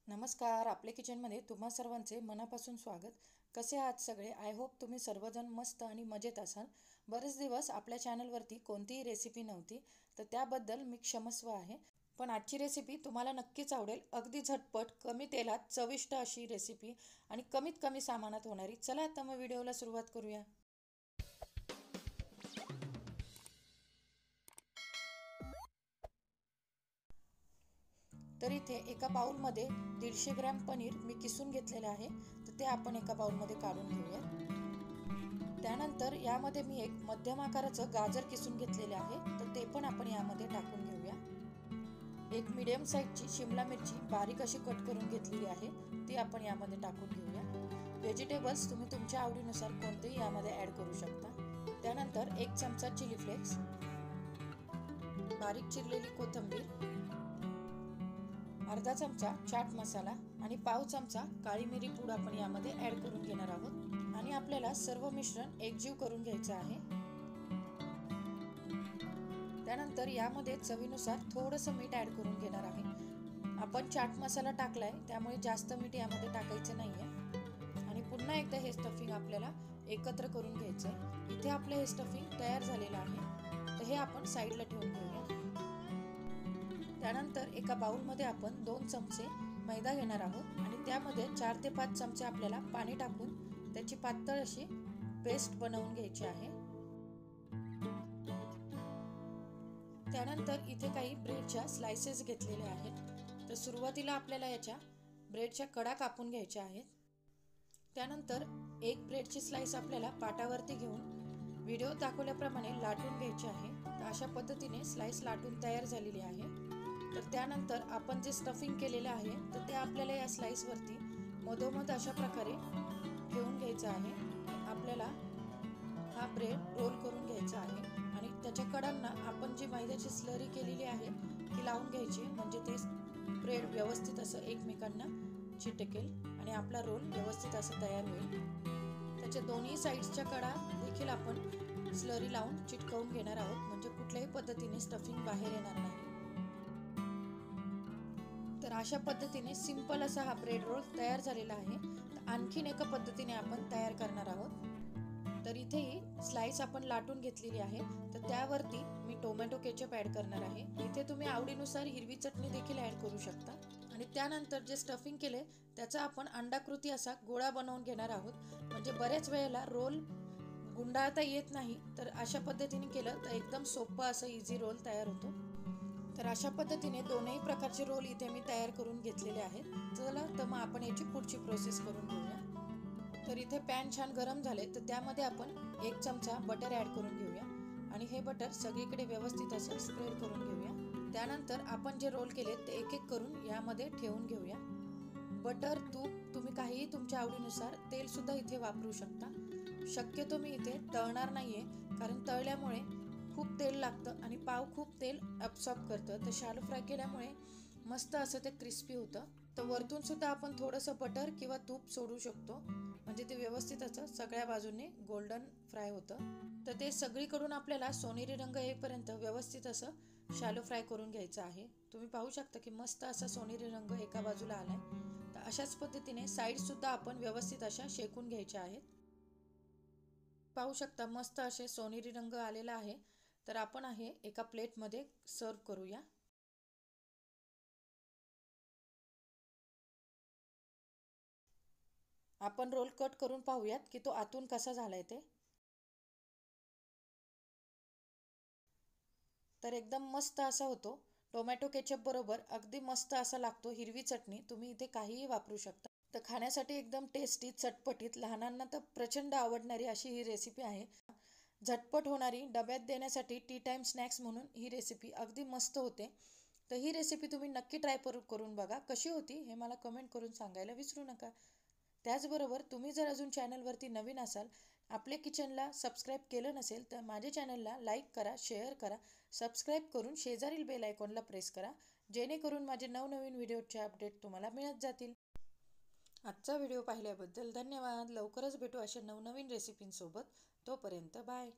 नमस्कार. आपल्या किचनमध्ये तुम्हा सर्वांचे मनापासून स्वागत. कसे आहात सगळे? आय होप तुम्ही सर्वजण मस्त आणि मजेत असाल. बरेच दिवस आपल्या चॅनलवरती कोणतीही रेसिपी नव्हती, तर त्याबद्दल मी क्षमस्व आहे. पण आजची रेसिपी तुम्हाला नक्कीच आवडेल. अगदी झटपट, कमी तेलात, चविष्ट अशी रेसिपी आणि कमीत कमी सामानात होणारी. चला आता मग व्हिडिओला सुरुवात करूया. तर इथे एका बाउलमध्ये 150 ग्रॅम पनीर मी किसून घेतलेले आहे, तर ते आपण एका बाउलमध्ये काढून घेऊया. त्यानंतर यामध्ये मी एक मध्यम आकाराचं गाजर किसून घेतलेले आहे, तर ते पण आपण यामध्ये टाकून घेऊया. एक मीडियम साईजची शिमला मिरची बारीक अशी कट करून घेतलेली आहे, ती आपण यामध्ये टाकून घेऊया. व्हेजिटेबल्स तुम्ही तुमच्या आवडीनुसार कोणतेही यामध्ये ॲड करू शकता. त्यानंतर 1 चमचा चिली फ्लेक्स, बारीक चिरलेली कोथिंबीर, अर्धा चमचा चाट मसाला आणि पाव चमचा काळी मिरी पूड आपण यामध्ये ॲड करून घेणार आहोत. आणि आपल्याला सर्व मिश्रण एकजीव करून घ्यायचं आहे. त्यानंतर यामध्ये चवीनुसार थोडंसं मीठ ॲड करून घेणार आहे. आपण चाट मसाला टाकलाय, त्यामुळे जास्त मीठ यामध्ये टाकायचं नाहीये. आणि पुन्हा एकदा हे स्टफिंग आपल्याला एकत्र करून घ्यायचंय. इथे आपलं हे स्टफिंग तयार झालेलं आहे, तर हे आपण साईडला ठेवून घेऊया. त्यानंतर एका बाउलमध्ये आपण 2 चमचे मैदा घेणार आहोत आणि त्यामध्ये 4 ते 5 चमचे आपल्याला पाणी टाकून त्याची पातळ अशी पेस्ट बनवून घ्यायची आहे. त्यानंतर इथे काही ब्रेडच्या स्लाइसेस घेतलेले आहेत, तर सुरुवातीला आपल्याला याच्या ब्रेडच्या कडा कापून घ्यायच्या आहेत. त्यानंतर एक ब्रेडची स्लाइस आपल्याला पाटावरती घेऊन व्हिडिओ दाखवल्याप्रमाणे लाटून घ्यायची आहे. तर अशा पद्धतीने स्लाइस लाटून तयार झालेली आहे. तर त्यानंतर आपण जे स्टफिंग केलेलं आहे, तर ते आपल्याला या स्लाइसवरती मधोमध अशा प्रकारे ठेवून घ्यायचं आहे. आपल्याला हा ब्रेड रोल करून घ्यायचा आहे आणि त्याच्या कडांना आपण जी मैद्याची स्लरी केलेली आहे ती लावून घ्यायची, म्हणजे ते ब्रेड व्यवस्थित असं एकमेकांना चिटकेल आणि आपला रोल व्यवस्थित असं तयार होईल. त्याच्या दोन्ही साईड्सच्या कडा देखील आपण स्लरी लावून चिटकवून घेणार आहोत, म्हणजे कुठल्याही पद्धतीने स्टफिंग बाहेर येणार नाही. तर अशा पद्धतीने सिंपल असा हा ब्रेड रोल तयार झालेला आहे. तर आणखीन एका पद्धतीने आपण तयार करणार आहोत. तर इथेही स्लाइस आपण लाटून घेतलेली आहे, तर त्यावरती मी टोमॅटो केचप ॲड करणार आहे. इथे तुम्ही आवडीनुसार हिरवी चटणी देखील ॲड करू शकता. आणि त्यानंतर जे स्टफिंग केले त्याचा आपण अंडाकृती असा गोळा बनवून घेणार आहोत, म्हणजे बऱ्याच वेळेला रोल गुंडाळता येत नाही, तर अशा पद्धतीने केलं तर एकदम सोपं असं इझी रोल तयार होतो. तर अशा पद्धतीने दोनही प्रकारचे रोल इथे मी तयार करून घेतलेले आहेत. चला तर मग आपण याची पुढची प्रोसेस करून घेऊया. तर इथे पॅन छान गरम झाले, तर त्यामध्ये आपण 1 चमचा बटर ॲड करून घेऊया आणि हे बटर सगळीकडे व्यवस्थित असं स्प्रेड करून घेऊया. त्यानंतर आपण जे रोल केले ते एक एक करून यामध्ये ठेवून घेऊया. बटर, तूप तुम्ही काहीही तुमच्या आवडीनुसार, तेल सुद्धा इथे वापरू शकता. शक्यतो मी इथे तळणार नाहीये, कारण तळल्यामुळे खूप तेल लागतं आणि पाव खूप तेल ॲब्सॉर्ब करतं. तर शॅलो फ्राय केल्यामुळे मस्त असं ते क्रिस्पी होतं. तर वरतून सुद्धा आपण थोडंसं बटर किंवा तूप सोडू शकतो, म्हणजे ते व्यवस्थित असं सगळ्या बाजूने गोल्डन फ्राय होतं. तर ते सगळीकडून आपल्याला सोनेरी रंग येईपर्यंत व्यवस्थित असं शॅलो फ्राय करून घ्यायचं आहे. तुम्ही पाहू शकता की मस्त असा सोनेरी रंग एका बाजूला आलाय. तर अशाच पद्धतीने साईड सुद्धा आपण व्यवस्थित अशा शेकून घ्यायच्या आहेत. पाहू शकता मस्त असे सोनेरी रंग आलेला आहे. तर आपण आहे एका प्लेटमध्ये सर्व करूया. आपण रोल कट करून पाहूयात की तो आतून कसा झालाय ते. तर एकदम मस्त असा होतो. टोमॅटो केचप बरोबर अगदी मस्त असा लागतो. हिरवी चटणी तुम्ही इथे काहीही वापरू शकता. तर खाण्यासाठी एकदम टेस्टी, चटपटीत, लहानांना तर प्रचंड आवडणारी अशी ही रेसिपी आहे. झटपट होणारी, डब्यात देण्यासाठी टी टाइम स्नॅक्स म्हणून ही रेसिपी अगदी मस्त होते. तर ही रेसिपी तुम्ही नक्की ट्राय करून बघा. कशी होती हे मला कमेंट करून सांगायला विसरू नका. त्याचबरोबर तुम्ही जर अजून चॅनलवरती नवीन असाल, आपल्या किचनला सबस्क्राईब केलं नसेल, तर माझ्या चॅनलला लाईक करा, शेअर करा, सबस्क्राईब करून शेजारील बेल आयकॉनला प्रेस करा, जेणेकरून माझे नवनवीन व्हिडिओचे अपडेट तुम्हाला मिळत जातील. आजचा व्हिडिओ पाहिल्याबद्दल धन्यवाद. लवकरच भेटू अशा नवनवीन रेसिपींसोबत. तोपर्यंत बाय.